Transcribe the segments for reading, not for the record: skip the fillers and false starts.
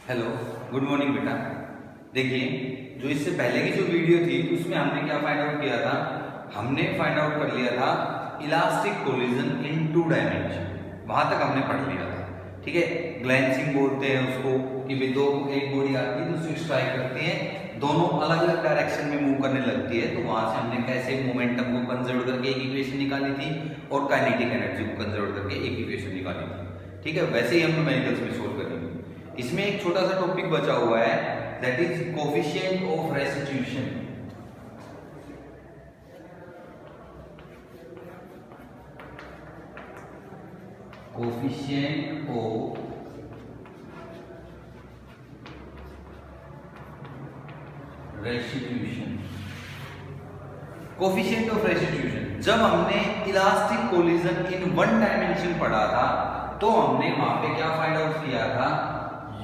Hello, good morning बेटा। देखिए, जो इससे पहले की जो वीडियो थी उसमें हमने क्या फाइंड आउट किया था। हमने फाइंड आउट कर लिया था इलास्टिक कोलिजन इन 2 डायमेंशन। वहां तक हमने पढ़ लिया था। ठीक है, ग्लैंसिंग बोलते हैं उसको कि भाई दो एक बॉडी आती है दूसरी स्ट्राइक करती है, दोनों अलग अलग डायरेक्शन में मूव करने लगती है। तो वहां से हमने कैसे मोमेंटम को कंजर्व करके एक इक्वेशन निकाली थी और काइनेटिक एनर्जी को कंजर्व करके एक इक्वेशन निकाली थी। ठीक है, वैसे ही हम न्यूमेरिकल्स में सोल्व करेंगे। इसमें एक छोटा सा टॉपिक बचा हुआ है, that is coefficient of restitution. Coefficient of restitution. Coefficient of restitution जब हमने इलास्टिक कोलिजन इन 1 डायमेंशन पढ़ा था तो हमने वहां पे क्या फाइंड आउट किया था,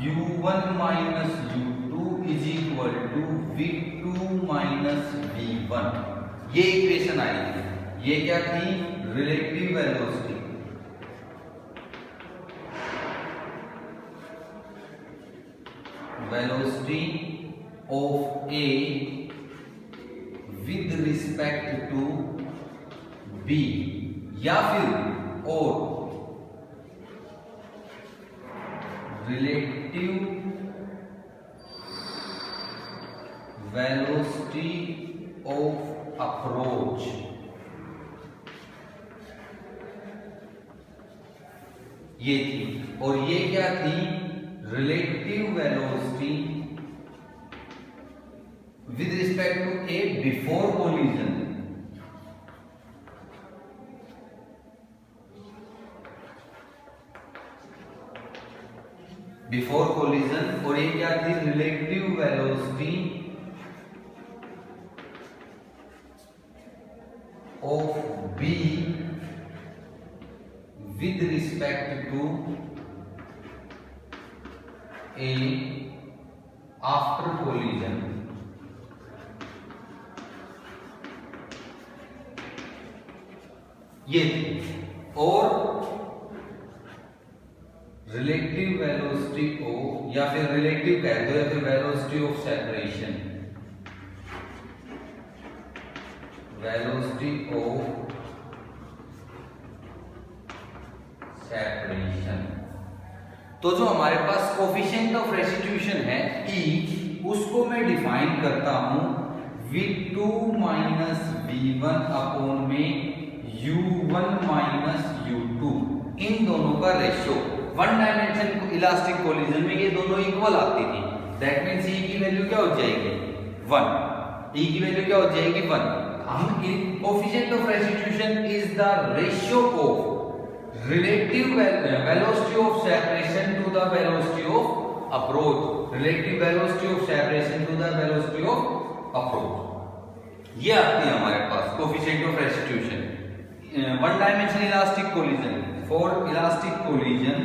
u1 माइनस u2 is equal to v2 minus v1। ये इक्वेशन आई थी। ये क्या थी, relative velocity. Velocity of A with respect to B, या फिर और रिलेटिव वेलोसिटी ऑफ अप्रोच। ये थी, और ये क्या थी, relative velocity with respect to A before collision. Before collision, और ये क्या थी, relative velocity of B with respect to A after collision. ये थी, और रिलेटिव वेलोसिटी ऑफ, या फिर रिलेटिव कह दो, या फिर velocity of separation. Velocity of separation. तो जो हमारे पास कोफिशिएंट ऑफ रेस्टिट्यूशन है E, उसको मैं डिफाइन करता हूं v2 माइनस v1 अपॉन में u1 माइनस u2। इन दोनों का रेशियो 1 डायमेंशन इलास्टिक कोलिजन में ये दोनों इक्वल आती थी। दैट मींस E की वैल्यू क्या हो जाएगी, 1। E की वैल्यू क्या हो जाएगी, 1। हम coefficient of restitution is the ratio of relative velocity of separation to the velocity of approach. Relative velocity of separation to the velocity of approach. ये आती है हमारे पास coefficient of restitution 1 dimension elastic collision. For elastic collision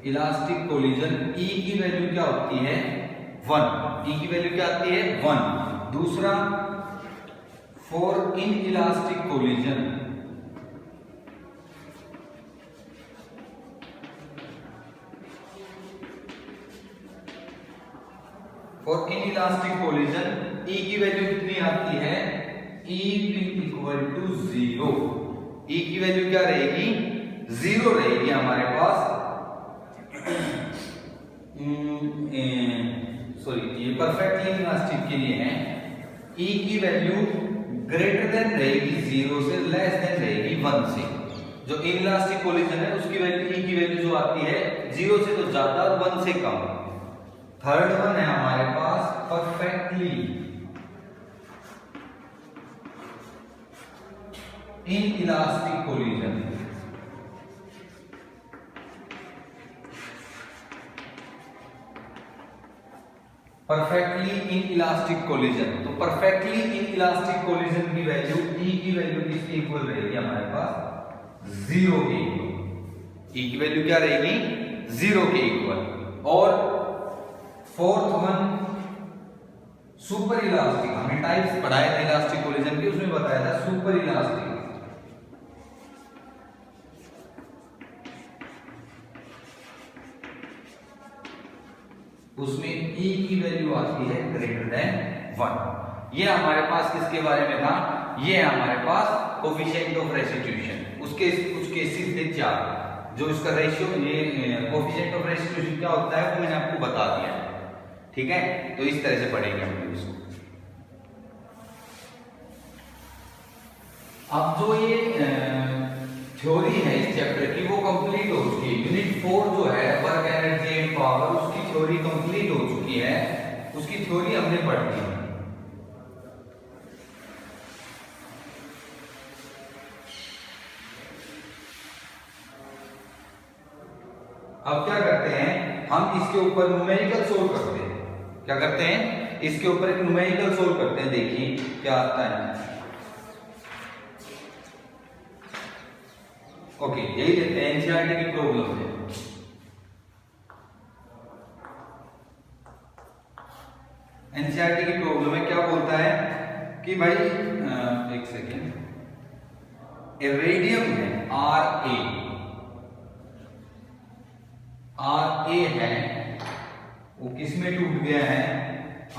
elastic collision E की value क्या होती है, 1। E की वैल्यू क्या आती है, 1। दूसरा, for in elastic collision E की वैल्यू कितनी आती है, E इक्वल टू 0। E की वैल्यू क्या रहेगी, 0 रहेगी हमारे पास। सॉरी, ये परफेक्टली इलास्टिक के लिए है। E की वैल्यू ग्रेटर देन रहेगी 0 से, लेस देन रहेगी 1 से। जो इनइलास्टिक कोलिजन है उसकी वैल्यू E की वैल्यू जो आती है 0 से तो ज्यादा, 1 से कम। थर्ड वन है हमारे पास perfectly inelastic collision. Perfectly inelastic collision, तो परफेक्टली इनइलास्टिक कोलिजन की वैल्यू E की वैल्यू किसके इक्वल रहेगी, हमारे पास 0 के इक्वल। E की वैल्यू क्या रहेगी, 0 के इक्वल। और फोर्थ वन सुपर इलास्टिक, हमने टाइप्स पढ़ाए थे इलास्टिक कोलिजन के, उसमें बताया था सुपर इलास्टिक। उसमें E की वैल्यू आती है ग्रेटर देन 1। ये हमारे पास किसके बारे में था, ये हमारे पास कोफिशिएंट ऑफ रेस्टिट्यूशन, उसके कुछ केसेस थे 4, जो इसका रेशियो, ये कोफिशिएंट ऑफ रेस्टिट्यूशन क्या होता है वो मैंने आपको बता दिया है, ठीक है। तो इस तरह से पढ़ेंगे हम लोग इसको। अब जो ये थ्योरी है इस चैप्टर की वो कंप्लीट हो चुकी है। यूनिट 4 जो है वर्क एनर्जी एंड पावर, उसकी थ्योरी कंप्लीट हो चुकी है, उसकी थ्योरी हमने पढ़ ली है। अब क्या करते हैं, हम इसके ऊपर न्यूमेरिकल सोल्व करते हैं। क्या करते हैं, इसके ऊपर एक न्यूमेरिकल सोल्व करते हैं, देखिए क्या आता है। ओके, यही लेते हैं, एनसीईआरटी की प्रॉब्लम है। एनसीईआरटी की प्रॉब्लम है, क्या बोलता है कि भाई एक सेकेंड, ए रेडियम है आर ए है, वो किस में टूट गया है,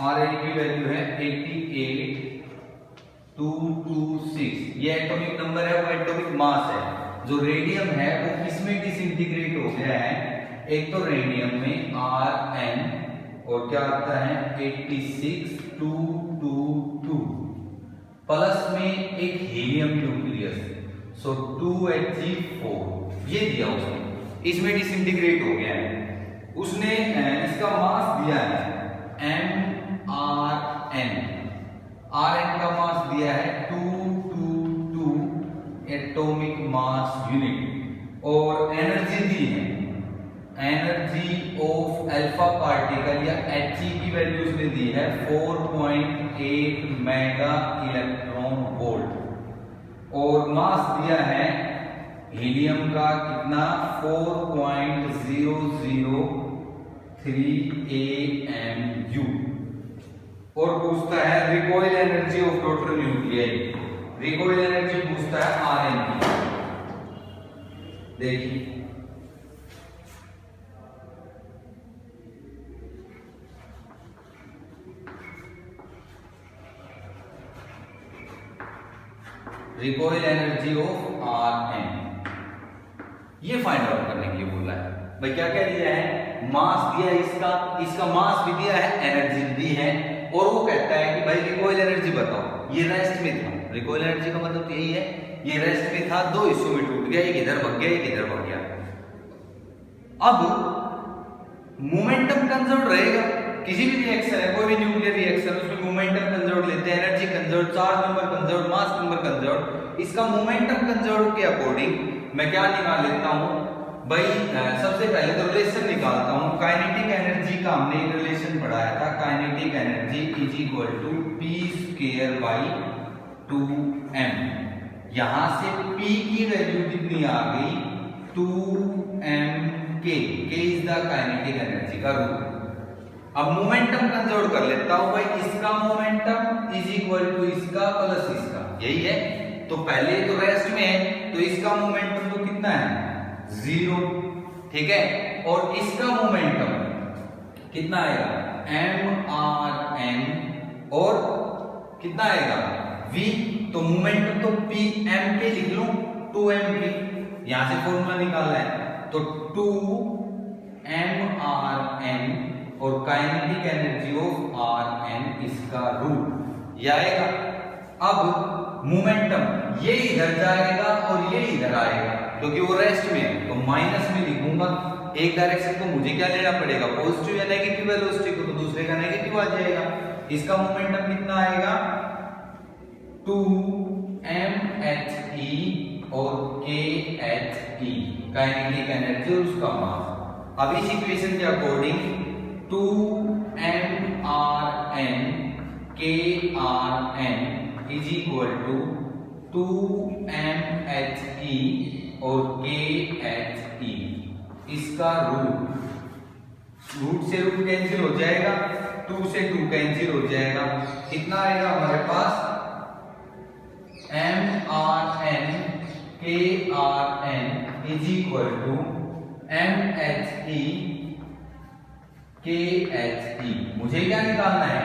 आर ए की वैल्यू है 88,226, ये एटॉमिक नंबर है, वो एटॉमिक मास है। जो रेडियम है वो किस में डिसइंटीग्रेट हो गया है, एक तो रेडियम में आर एन और क्या आता है 86,222 प्लस में एक हीलियम न्यूक्लियस, सो 2Hg4 ये दिया उसने, इसमें डिसइंटीग्रेट हो गया है। उसने इसका मास दिया है mRn, Rn का मास दिया है 222 एटॉमिक मास यूनिट, और एनर्जी दी है, एनर्जी ऑफ अल्फा पार्टिकल या He की वैल्यू उसने दी है 4.8 मेगा इलेक्ट्रॉन वोल्ट, और मास दिया है हीलियम का कितना 4.003 AMU, और पूछता है recoil energy of total nuclei, recoil energy पूछता है Rn की। देखिए रिकॉइल एनर्जी ऑफ Rn, ये फाइंड आउट करने के लिए बोला है। भाई क्या क्या दिया है, मास दिया है इसका मास भी दिया है, एनर्जी दी है, और वो कहता है कि भाई रिकॉइल एनर्जी बताओ। ये रेस्ट में था, रिकॉइल एनर्जी का मतलब यही है, ये रेस्ट में था, दो हिस्सों में टूट गया, एक इधर भाग गया, एक इधर भाग गया। अब मोमेंटम कंजर्व रहेगा, किसी भी रिएक्शन है, कोई भी न्यूक्लियर रिएक्शन, उसमें मोमेंटम कंजर्व लेते हैं, energy conserve, charge number conserve, mass number conserve. इसका मोमेंटम कंजर्व के अकॉर्डिंग मैं क्या निकाल लेता हूं भाई, सबसे पहले तो रिलेशन निकालता हूं। काइनेटिक एनर्जी का हमने एक रिलेशन पढ़ाया था, kinetic energy is equal to P²/2m। यहां से P की वैल्यू कितनी आ गई 2mk, k is the kinetic energy का रूट। अब मोमेंटम कंजर्व कर लेता हूं भाई, इसका मोमेंटम इज इक्वल टू इसका प्लस इसका, यही है। तो पहले तो रेस्ट में है, तो इसका मोमेंटम तो कितना है 0, ठीक है, और इसका मोमेंटम कितना आएगा mRn, और कितना आएगा v, तो मोमेंटम तो pm के लिख लो 2m के, यहां से फॉर्मूला निकालना है, तो 2mRn और काइनेटिक एनर्जी ऑफ Rn इसका रूट ये आएगा। अब मोमेंटम ये इधर जाएगा और ये इधर आएगा, क्योंकि वो रेस्ट में है, तो माइनस में लिखूंगा। एक डायरेक्शन को मुझे क्या लेना पड़ेगा, पॉजिटिव या नेगेटिव वेलोसिटी को, तो दूसरे का नेगेटिव आ जाएगा। इसका मोमेंटम कितना आएगा 2mHe और kHe, काइनेटिक एनर्जी और उसका मास। अब इस इक्वेशन के according 2mRn KRn is equal to 2mHe और kHe, इसका रूट से रूट कैंसिल हो जाएगा, 2 से 2 कैंसिल हो जाएगा, कितना आएगा हमारे पास mRn KRn is equal to mHe KHE। मुझे क्या निकालना है,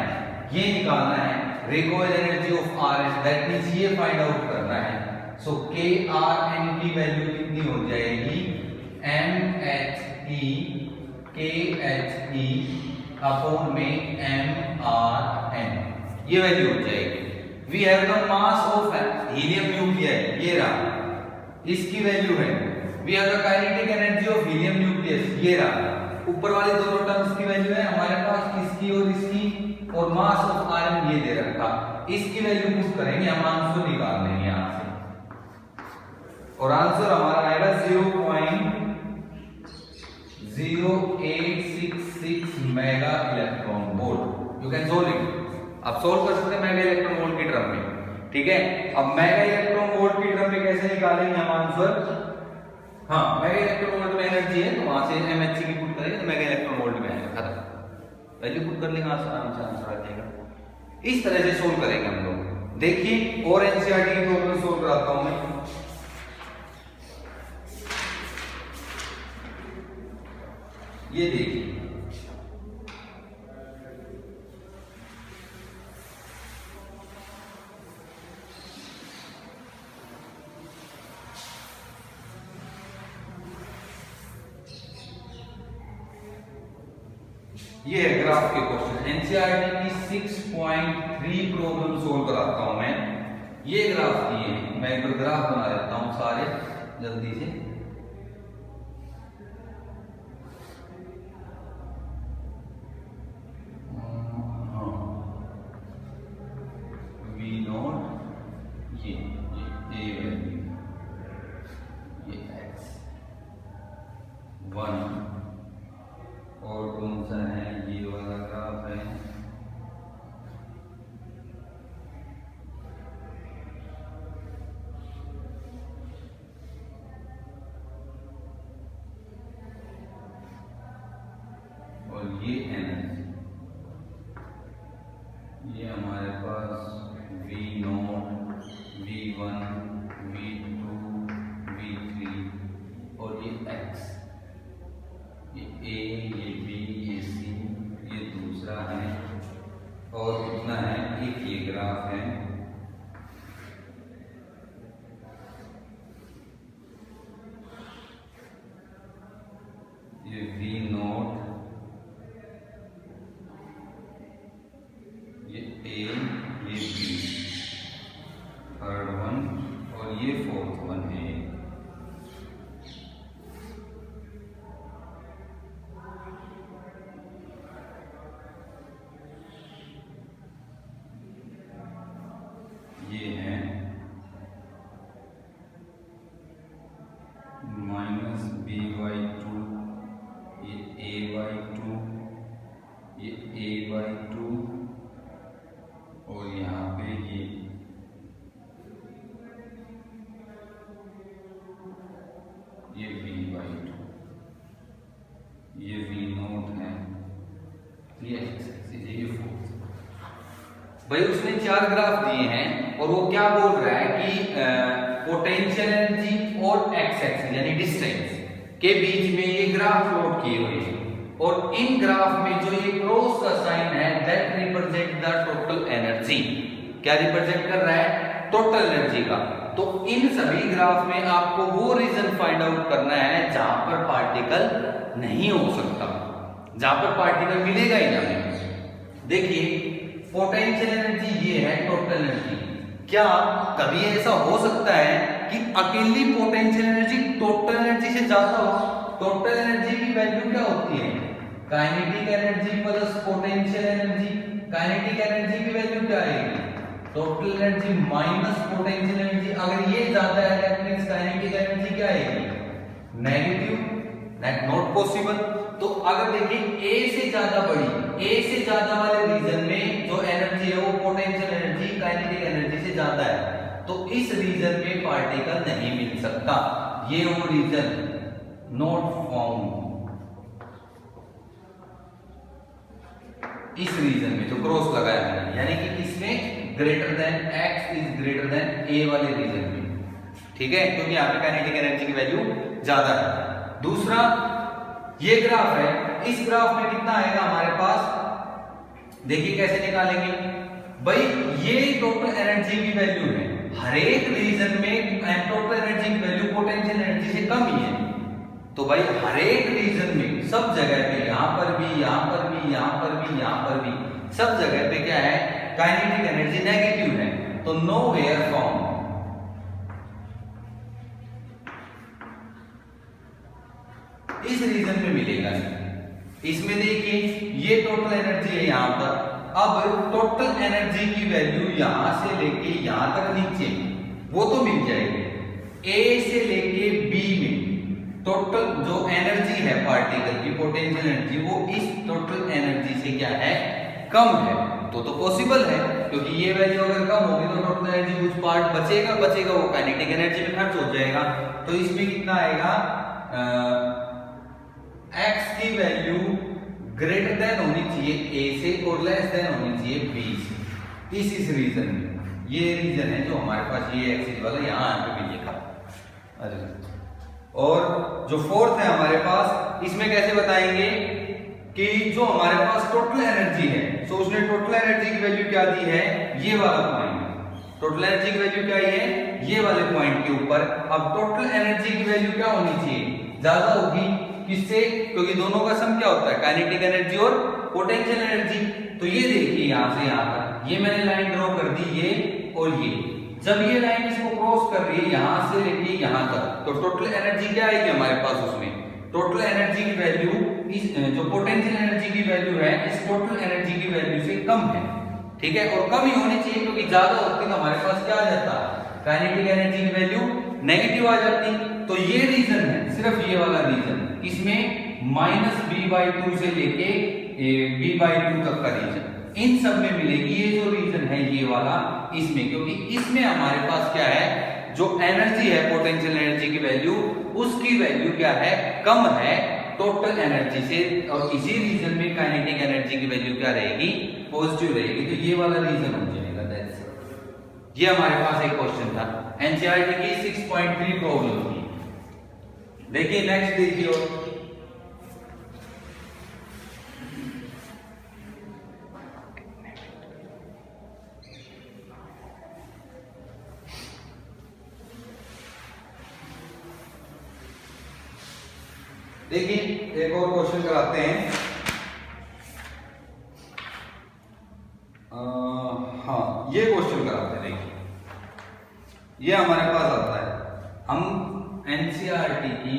ये निकालना है recoil energy of RH, that means ये फाइंड आउट करना है। सो KRN की वैल्यू कितनी हो जाएगी, MHE KHE अपॉन में MRN, ये वैल्यू हो जाएगी। We have the mass of helium nucleus, ये रहा, इसकी वैल्यू है। We have the kinetic energy of helium nucleus, ये रहा। ऊपर वाले दोनों टर्म्स की वैल्यू है हमारे पास, इसकी और इसकी, और मास ऑफ आयरन ये दे रखा। इसकी वैल्यू पुट करेंगे, हम आंसर निकाल लेंगे यहां से, और आंसर हमारा आएगा 0.0866 mega electron volt. You can solve it, आप सोल्व कर सकते हैं मेगा इलेक्ट्रॉन वोल्ट की टर्म में, ठीक है। अब मेगा इलेक्ट्रॉन वोल्ट की टर्म में कैसे निकालेंगे हम आंसर, हाँ मेगा इलेक्ट्रॉन वोल्ट में एनर्जी है तो वहां से MHC की पुट करेंगे तो मेगा इलेक्ट्रॉन वोल्ट में आएगा, खत्म, वैल्यू पुट कर लेंगे, आंसर आराम से आंसर आ जाएगा। इस तरह से सोल्व करेंगे हम लोग। देखिए और एनसीईआरटी की प्रॉब्लम सोल्व कराता हूं मैं। ये देखिए, ये है ग्राफ के क्वेश्चन, एनसीईआरटी की 6.3 प्रॉब्लम सोल्व कराता हूं मैं। ये ग्राफ दिए हैं, मैं एक ग्राफ बना देता हूं सारे जल्दी से। और कौन सा है, ये वाला ग्राफ है, और ये एनर्जी, ये हमारे पास V0, V1, V2, V3 और ये X, ये A, ये B, ये C, ये दूसरा है, और इतना है, एक ये ग्राफ है, ये V0, ये A, ये B, थर्ड वन, और ये फोर्थ वन है। ये है -B/2, ये A/2, ये A/2, और यहाँ पे ये B/2, ये V0 है, ये फोर्थ। भाई उसने 4 ग्राफ दिए हैं और वो क्या बोल रहा है कि पोटेंशियल एनर्जी और एक्स एक्सिस यानी डिस्टेंस के बीच में ये ग्राफ प्लॉट किए हुए हैं, और इन ग्राफ में जो ये क्रॉस का साइन है that represent the total energy. क्या रिप्रेजेंट कर रहा है, टोटल एनर्जी का। तो इन सभी ग्राफ में आपको वो रीजन फाइंड आउट करना है जहां पर पार्टिकल नहीं हो सकता, जहां पर पार्टिकल मिलेगा ही नहीं। देखिए पोटेंशियल एनर्जी ये है टोटल एनर्जी। क्या कभी ऐसा हो सकता है कि अकेली पोटेंशियल एनर्जी टोटल एनर्जी से ज्यादा हो? टोटल एनर्जी की वैल्यू क्या होती है, kinetic energy plus potential energy. Kinetic energy की वैल्यू क्या आएगी, total energy minus potential energy. अगर ये ज्यादा है दैट मींस काइनेटिक एनर्जी क्या आएगी, नेगेटिव, दैट नॉट पॉसिबल। तो अगर देखिए ए से ज्यादा बड़ी, ए से ज्यादा वाले रीजन में जो एनर्जी है वो पोटेंशियल एनर्जी काइनेटिक एनर्जी से ज्यादा है, तो इस रीजन में पार्टिकल नहीं मिल सकता। ये वो रीजन नॉट फाउंड, इस रीजन में जो क्रॉस लगाया है, यानी कि किसमें, greater than X is greater than A वाले रीजन में, ठीक है, क्योंकि यहाँ पे काइनेटिक एनर्जी की वैल्यू ज्यादा है। दूसरा ये ग्राफ है इस ग्राफ में कितना आएगा हमारे पास, देखिए कैसे निकालेंगे भाई, ये टोटल एनर्जी की वैल्यू है, हर एक रीजन में टोटल एनर्जी की वैल्यू पोटेंशियल एनर्जी से कम ही है, तो भाई हर एक रीजन में सब जगह पे, यहां पर भी, यहां पर भी, यहां पर भी, यहां पर भी, सब जगह पे क्या है, काइनेटिक एनर्जी नेगेटिव है, तो नो वेयर फाउंड। इस रीजन में मिलेगा नहीं। इसमें देखिए ये टोटल एनर्जी है यहां पर, अब टोटल एनर्जी की वैल्यू यहां से लेके यहां तक नीचे वो तो मिल जाएगी, ए से लेके बी में टोटल जो एनर्जी है पार्टिकल की पोटेंशियल एनर्जी, वो इस टोटल एनर्जी से क्या है, कम है, तो पॉसिबल है, क्योंकि ये वैल्यू अगर कम होगी तो टोटल एनर्जी कुछ पार्ट बचेगा, वो काइनेटिक एनर्जी में खर्च हो जाएगा, तो इसमें कितना आएगा, x की वैल्यू ग्रेटर देन होनी चाहिए a से और लेस देन होनी चाहिए b से, इस रीजन में, ये रीजन है जो हमारे पास ये एक्सिस वाला यहाँ पे भी लिखा। और जो फोर्थ है हमारे पास, इसमें कैसे बताएंगे कि जो हमारे पास टोटल एनर्जी है, तो उसने टोटल एनर्जी की वैल्यू क्या दी है, ये वाला पॉइंट, टोटल एनर्जी की वैल्यू क्या है, ये वाले पॉइंट के ऊपर। अब टोटल एनर्जी की वैल्यू क्या होनी चाहिए, ज्यादा होगी, किससे, क्योंकि दोनों का सम क्या होता है, काइनेटिक एनर्जी और पोटेंशियल एनर्जी। तो ये देखिए यहां से यहां तक, ये मैंने लाइन ड्रॉ कर दी, ये और ये, जब ये लाइन इसको क्रॉस कर रही है यहां से लेके यहां तक, तो टोटल एनर्जी क्या आएगी हमारे पास, उसमें टोटल एनर्जी की वैल्यू, इस जो पोटेंशियल एनर्जी की वैल्यू है, इस टोटल एनर्जी की वैल्यू से कम है, ठीक है, और कम ही होनी चाहिए, क्योंकि ज्यादा होती तो हमारे पास क्या आ जाता, काइनेटिक एनर्जी की वैल्यू नेगेटिव आ जाती। तो ये रीजन है, सिर्फ ये वाला रीजन, इसमें -b/2 से लेके b/2 तक का रीजन, इन सब में मिलेगी, ये जो रीजन है ये वाला, इसमें, क्योंकि इसमें हमारे पास क्या है, जो एनर्जी है पोटेंशियल एनर्जी की वैल्यू, उसकी वैल्यू क्या है, कम है टोटल एनर्जी से, और इसी रीजन में काइनेटिक एनर्जी की वैल्यू क्या रहेगी, पॉजिटिव रहेगी, तो ये वाला रीजन हो जाएगा। That's it. ये हमारे पास एक क्वेश्चन था एनसीईआरटी की 6.3 प्रॉब्लम की। देखिए नेक्स्ट देखिए, देखिए एक और क्वेश्चन कराते हैं। हाँ ये क्वेश्चन कराते हैं, देखिए ये हमारे पास आता है, हम एनसीईआरटी की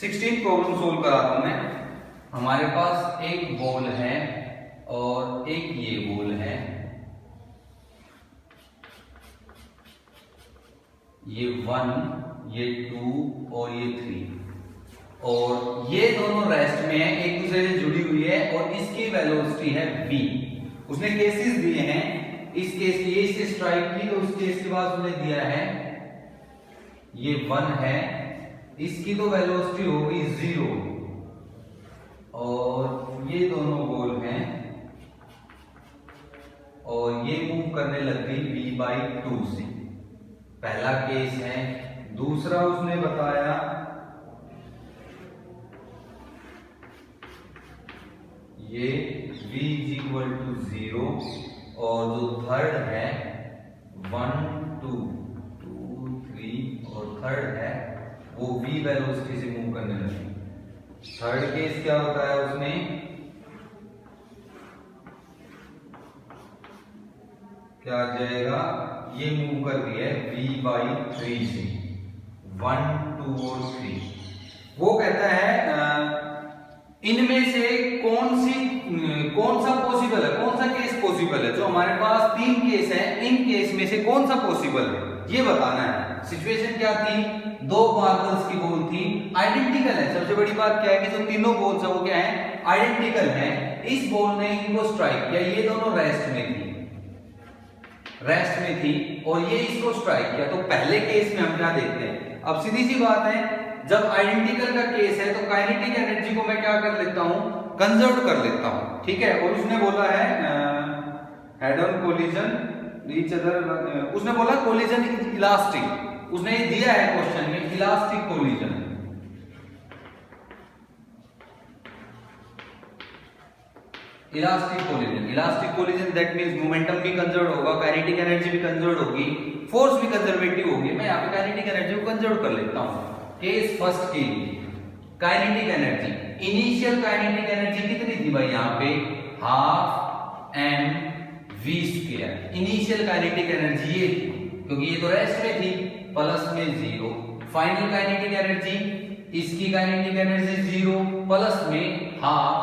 16 प्रॉब्लम सोल्व कराता हूं मैं। हमारे पास एक बॉल है और एक ये बॉल है, ये 1, ये 2 और ये 3, और ये दोनों रेस्ट में है, एक दूसरे से जुड़ी हुई है, और इसकी वेलोसिटी है v। उसने केसेस दिए हैं, इस केस ये इसे स्ट्राइक की, तो उस केस के बाद उसने दिया है ये 1 है, इसकी तो वेलोसिटी होगी 0, और ये दोनों बॉल हैं और ये मूव करने लग गई v/2 से। पहला केस है। दूसरा उसने बताया ये v = 0, और जो थर्ड है 1, 2, 3 और थर्ड है वो v वेलोसिटी से मूव करने लगी। थर्ड केस क्या बताया उसने, क्या आ जाएगा, ये मूव कर रही है v/3 से, 1, 2 और 3। वो कहता है इनमें से कौन सा पॉसिबल है, कौन सा केस पॉसिबल है, जो हमारे पास 3 केस है, इन केस में से कौन सा पॉसिबल है ये बताना है। सिचुएशन क्या थी, 2 मार्बल्स की बॉल थी, आइडेंटिकल है। सबसे बड़ी बात क्या है कि जो तीनों बॉल्स है वो क्या है, आइडेंटिकल है। इस बॉल ने इनको स्ट्राइक किया, ये दोनों रेस्ट में थी, और ये इसको स्ट्राइक किया। तो पहले केस में हम क्या देखते हैं, अब सीधी सी बात है, जब आइडेंटिकल का केस है तो काइनेटिक एनर्जी को मैं क्या कर लेता हूं, कंजर्व कर लेता हूं, ठीक है। और उसने बोला है head on collision each other, उसने बोला कोलिजन इज इलास्टिक, उसने ये दिया है क्वेश्चन में elastic collision, elastic collision that means momentum भी कंजर्व होगा, काइनेटिक एनर्जी भी कंजर्व होगी, फोर्स भी कंजर्वेटिव होगी। मैं यहाँ पे काइनेटिक एनर्जी को कंजर्व कर लेता हूँ। केस फर्स्ट के लिए kinetic energy, initial kinetic energy कितनी थी भाई यहाँ पे, half mv²। Initial kinetic energy ये थी क्योंकि ये तो रेस्ट में थी, प्लस में 0। फाइनल काइनेटिक एनर्जी, इसकी काइनेटिक एनर्जी 0 प्लस में हाफ,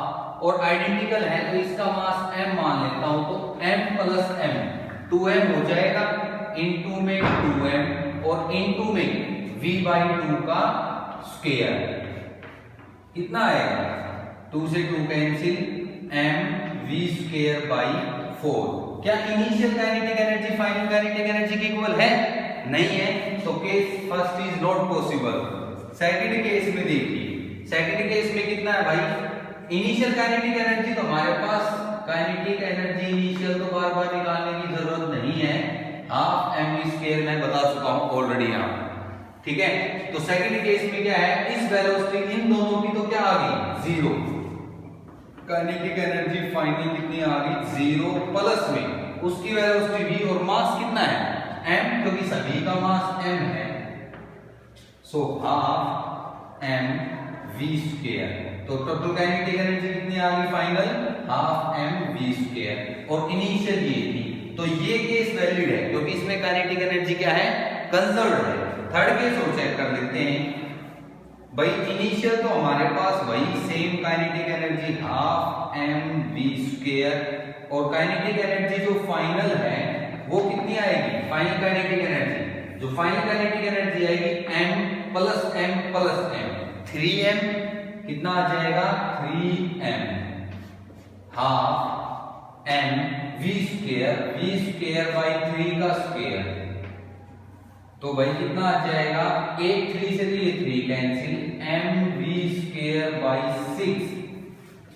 और आइडेंटिकल है तो इसका मास m मान लेता हूं, तो m प्लस m 2m हो जाएगा, इनटू में 2m और इनटू में v/2 का स्क्वायर। कितना आएगा, 2 से 2 कैंसिल, mv²/4। क्या initial kinetic energy final kinetic energy के इक्वल है? नहीं है, तो case first is not possible. Second case में देखिए, सेकंड केस में कितना है भाई, इनिशियल काइनेटिक एनर्जी तो हमारे पास, काइनेटिक एनर्जी इनिशियल तो बार बार निकालने की जरूरत नहीं है, हाफ mv² मैं बता चुका हूं ऑलरेडी यहाँ, ठीक है। तो सेकंड केस में क्या है, इस वेलोसिटी इन दोनों की तो क्या आ गई 0, काइनेटिक एनर्जी फाइनल कितनी आ गई 0 प्लस में उसकी वेलोसिटी v और मास कितना है m, क्योंकि सभी का मास m है, सो हाफ mv²। तो टोटल काइनेटिक एनर्जी कितनी आ गई फाइनल, हाफ mv², और इनिशियल ये थी, तो ये केस वैलिड है क्योंकि इसमें काइनेटिक एनर्जी क्या है, कंजर्व्ड है। थर्ड केस और चेक कर लेते हैं भाई, इनिशियल तो हमारे पास वही same kinetic energy half mv², और काइनेटिक एनर्जी जो फाइनल है वो कितनी आएगी, फाइनल काइनेटिक एनर्जी, जो फाइनल काइनेटिक एनर्जी आएगी m प्लस m, 3m कितना आ जाएगा, 3m हाफ mv²/3 का स्क्वायर। तो भाई कितना आ जाएगा, 8 3 से 3 cancel, mv²/6।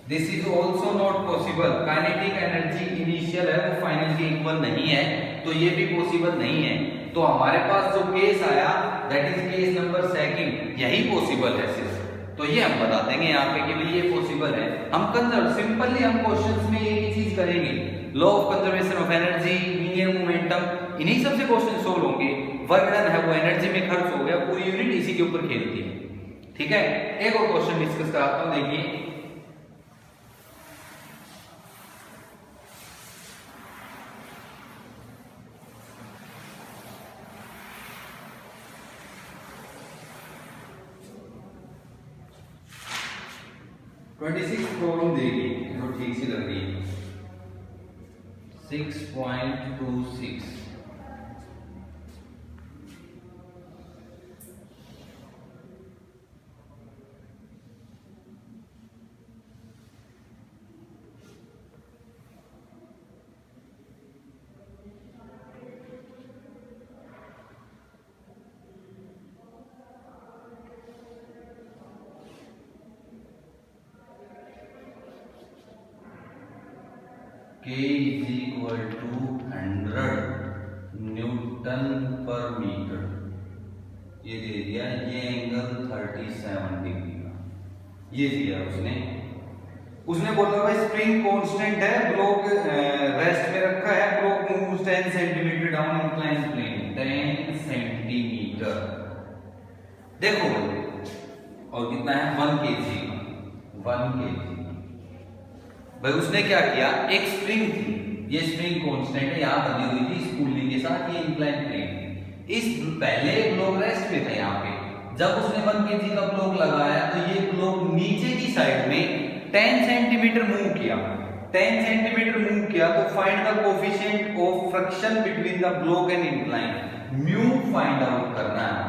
This is also not possible. Kinetic energy initial है वो फाइनल के इक्वल नहीं है, तो ये भी पॉसिबल नहीं है। तो हमारे पास जो केस आया that is case number second, यही पॉसिबल है सिर्फ। तो ये हम बता देंगे यहाँ पे कि भाई ये पॉसिबल है। हम कंजर्व सिंपली हम क्वेश्चंस में एक ही चीज करेंगे, law of conservation of energy, linear momentum, इन्हीं सबसे क्वेश्चन सोल्व होंगे। वर्क डन है वो एनर्जी में खर्च हो गया, पूरी यूनिट इसी के ऊपर खेलती है, ठीक है। एक और क्वेश्चन डिस्कस कराता हूं, देखिए 26 प्रॉब्लम देगी तो ठीक से लग रही है। 6.26 K is equal to 100 Newton पर मीटर। ये दे दिया, ये एंगल 37 डिग्री का, ये दिया उसने बोला भाई स्प्रिंग कांस्टेंट है, ब्लॉक रेस्ट में रखा है, block moves 10 centimetre down incline plane, 10 centimetre. देखो और कितना है 1 kg का, 1 kg। भाई उसने क्या किया, एक स्प्रिंग थी, ये स्प्रिंग कांस्टेंट है, यहाँ बनी हुई थी स्पूली के साथ, ये इंक्लाइन प्लेन। इस पहले ब्लॉक रेस्ट में था यहाँ पे, जब उसने 1 kg का ब्लॉक लगाया तो ये ब्लॉक नीचे की साइड में 10 सेंटीमीटर मूव किया। 10 सेंटीमीटर मूव किया तो find the coefficient of friction between the block and incline, mu find out करना है।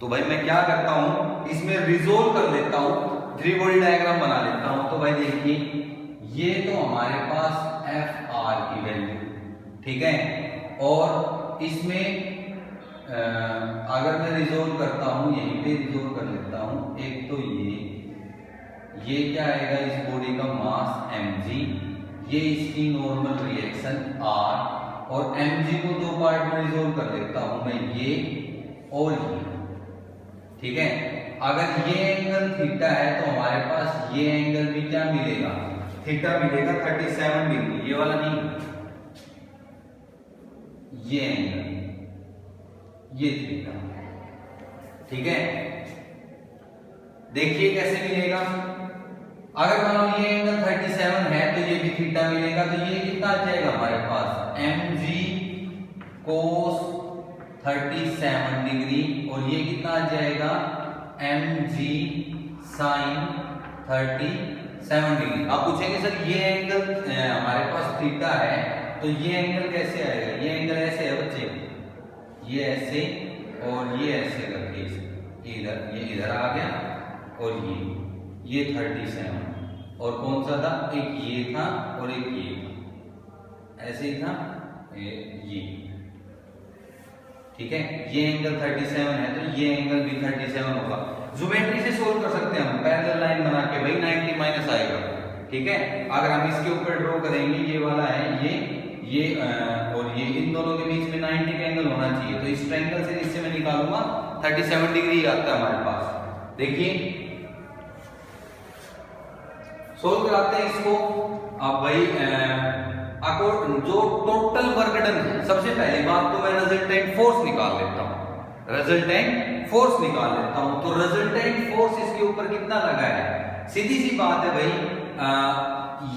तो भाई मैं क्या करता हूं, इसमें रिजोल्व कर लेता हूं, 3 बॉडी डायग्राम बना लेता हूं। तो भाई देखिए ये तो हमारे पास Fr की वैल्यू, ठीक है, और इसमें अगर मैं रिजोल्व करता हूं, यहीं पे रिजोल्व कर लेता हूं। एक तो ये क्या आएगा, इस बॉडी का मास mg, ये इसकी नॉर्मल रिएक्शन r, और mg को 2 पार्ट में रिजोल्व कर लेता हूं मैं, ये और ये, ठीक है। अगर ये एंगल थीटा है तो हमारे पास ये एंगल भी क्या मिलेगा, थीटा मिलेगा 37 डिग्री, ये वाला नहीं, ये एंगल, ये थीटा, ठीक है। देखिए कैसे मिलेगा, अगर मान लो ये एंगल 37 है तो ये भी थीटा मिलेगा, तो ये कितना आ जाएगा हमारे पास mg cos 37 डिग्री, और ये कितना आ जाएगा mg sin 37 डिग्री। आप पूछेंगे सर ये एंगल हमारे पास थीटा है तो ये एंगल कैसे आएगा, ये एंगल ऐसे है बच्चे, ये ऐसे और ये ऐसे करके इधर, ये इधर आ गया और ये 37, और कौन सा था, एक ये था और एक ये था, ऐसे ही था ये, ठीक है। ये एंगल 37 है तो ये एंगल भी 37 होगा। ज्योमेट्री से सोल्व कर सकते हैं हम, पैरेलल लाइन बना के भाई 90 माइनस आएगा, ठीक है। अगर हम इसके ऊपर ड्रॉ करेंगे, ये वाला है ये और ये, इन दोनों के बीच में 90 का एंगल होना चाहिए, तो इस ट्रायंगल से इससे मैं निकालूंगा 37 डिग्री आता है हमारे पास। देखिए सोल्व कराते हैं इसको। अब भाई जो टोटल वर्क डन है, सबसे पहली बात तो मैं रिजल्टेंट फोर्स निकाल लेता हूं, रिजल्टेंट फोर्स निकाल लेता हूं। तो रिजल्टेंट फोर्स इसके ऊपर कितना लगा है, सीधी सी बात है भाई,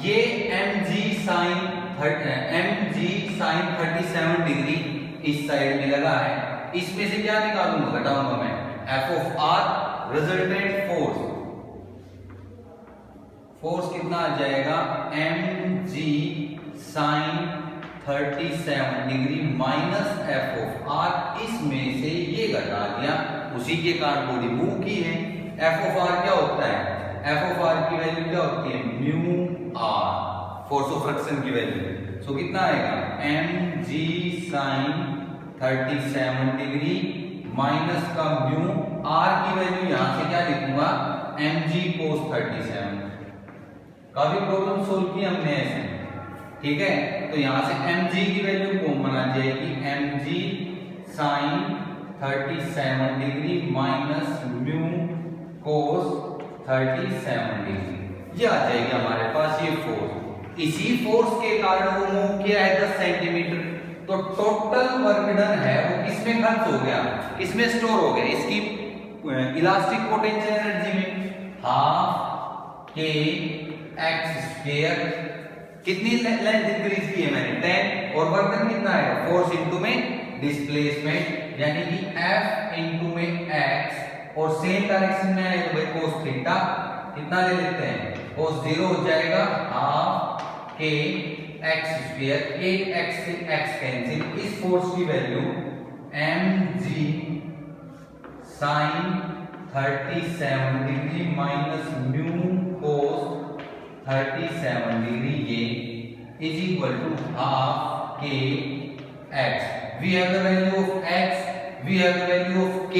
ये mg sin 37 डिग्री इस साइड में लगा है, इसमें से क्या निकालूंगा, घटाऊंगा मैं f of r, resultant force कितना आ जाएगा mg sin 37 degree minus f of r, इसमें से ये घटा दिया, उसी के कारण बॉडी मूव की है। f of r क्या होता है, f of r की वैल्यू क्या होती है, mu r, force of friction की वैल्यू। सो कितना आएगा mg sin 37 डिग्री माइनस का म्यू r की वैल्यू यहां से क्या लिखूंगा, mg cos 37। काफी प्रॉब्लम सोल्व की हमने ऐसे, ठीक है। तो यहां से mg की वैल्यू कॉमन आ जाएगी, mg sin 37 degree minus mu cos 37 degree, ये आ जाएगी हमारे पास ये फोर्स। इसी फोर्स के कारण वो मूव किया है 10 सेंटीमीटर, तो टोटल वर्क डन है वो किसमें खर्च हो गया, किसमें स्टोर हो गया, इसकी इलास्टिक पोटेंशियल एनर्जी में, हाफ के एक्स स्क्वायर, कितनी लेंथ इंक्रीज की है मैंने 10, और वर्क डन कितना है, फोर्स इनटू में डिस्प्लेसमेंट, यानी कि f इनटू में x, और सेम डायरेक्शन में है तो भाई cos थीटा कितना ले लेते हैं, cos 0 हो जाएगा, हाफ के एक्स स्क्वायर, एक x से x कैंसिल, इस फोर्स की value mg sin 37 degree minus mu cos 37 degree, ये इज इक्वल टू हाफ के x, we have the value of x, we have the value of k,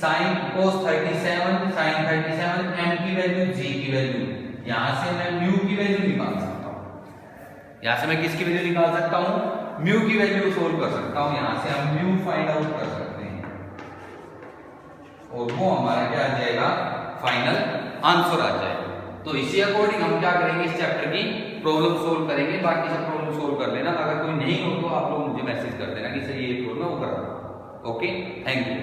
sin cos 37 sin 37, m की value, g की value, यहां से मैं mu की value निकाल सकता हूं, यहां से मैं किसकी वैल्यू निकाल सकता हूं, म्यू की वैल्यू सोल्व कर सकता हूं, यहां से हम म्यू फाइंड आउट कर सकते हैं, और वो हमारा क्या आ जाएगा, फाइनल आंसर आ जाएगा। तो इसी अकॉर्डिंग हम क्या करेंगे, इस चैप्टर की प्रॉब्लम सोल्व करेंगे, बाकी सब प्रॉब्लम सोल्व कर लेना, अगर कोई नहीं हो तो आप लोग मुझे मैसेज कर देना कि सर ये प्रॉब्लम वो करा। Okay, thank you.